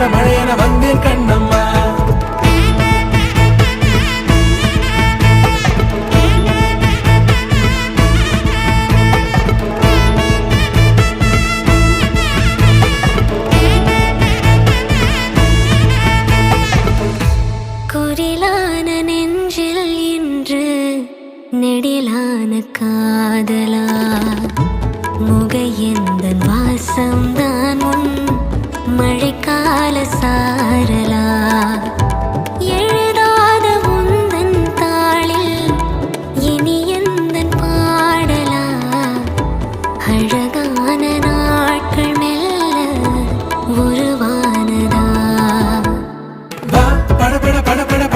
வார மழையென வந்தேன் கண்ணம்மா. குரிலான நெஞ்சில் இன்று நெடிலான காதலா முகையெந்தன் வாசம்தான் உன் மழைக்கால சாரலா